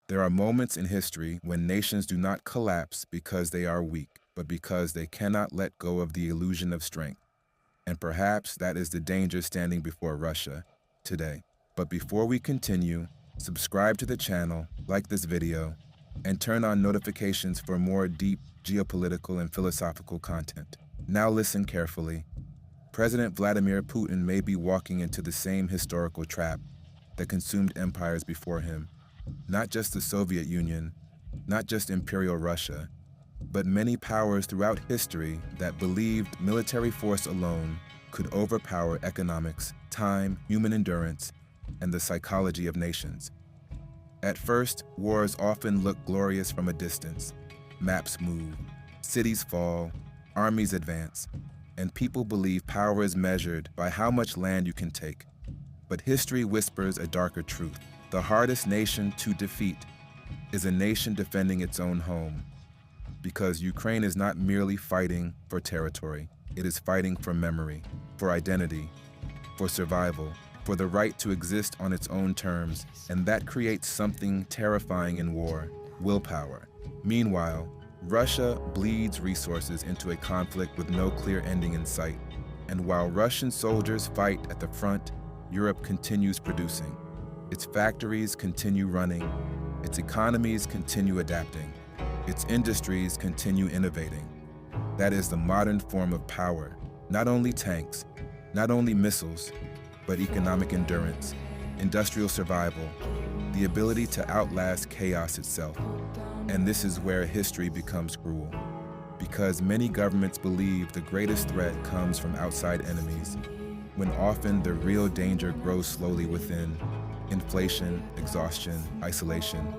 There are moments in history when nations do not collapse because they are weak, but because they cannot let go of the illusion of strength. And perhaps that is the danger standing before Russia today. But before we continue, subscribe to the channel, like this video, and turn on notifications for more deep geopolitical and philosophical content. Now listen carefully. President Vladimir Putin may be walking into the same historical trap that consumed empires before him. Not just the Soviet Union, not just Imperial Russia, but many powers throughout history that believed military force alone could overpower economics, time, human endurance, and the psychology of nations. At first, wars often look glorious from a distance. Maps move, cities fall, armies advance, and people believe power is measured by how much land you can take. But history whispers a darker truth. The hardest nation to defeat is a nation defending its own home. Because Ukraine is not merely fighting for territory, it is fighting for memory, for identity, for survival, for the right to exist on its own terms, and that creates something terrifying in war: willpower. Meanwhile, Russia bleeds resources into a conflict with no clear ending in sight. And while Russian soldiers fight at the front, Europe continues producing. Its factories continue running, its economies continue adapting, its industries continue innovating. That is the modern form of power. Not only tanks, not only missiles, but economic endurance, industrial survival, the ability to outlast chaos itself. And this is where history becomes cruel. Because many governments believe the greatest threat comes from outside enemies, when often the real danger grows slowly within. Inflation, exhaustion, isolation,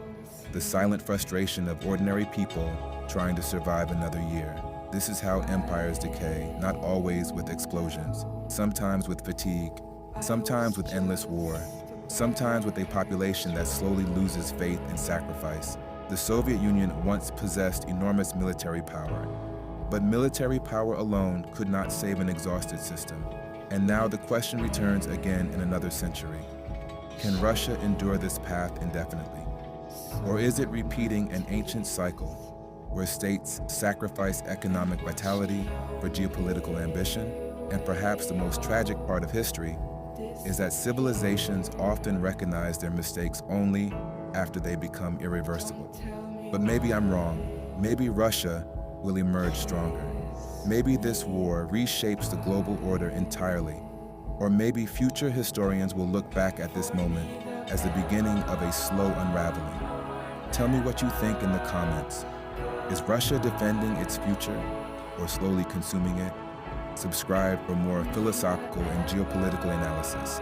the silent frustration of ordinary people trying to survive another year. This is how empires decay, not always with explosions, sometimes with fatigue, sometimes with endless war, sometimes with a population that slowly loses faith in sacrifice. The Soviet Union once possessed enormous military power, but military power alone could not save an exhausted system. And now the question returns again in another century. Can Russia endure this path indefinitely? Or is it repeating an ancient cycle where states sacrifice economic vitality for geopolitical ambition? And perhaps the most tragic part of history is that civilizations often recognize their mistakes only after they become irreversible. But maybe I'm wrong. Maybe Russia will emerge stronger. Maybe this war reshapes the global order entirely. Or maybe future historians will look back at this moment as the beginning of a slow unraveling. Tell me what you think in the comments. Is Russia defending its future or slowly consuming it? Subscribe for more philosophical and geopolitical analysis.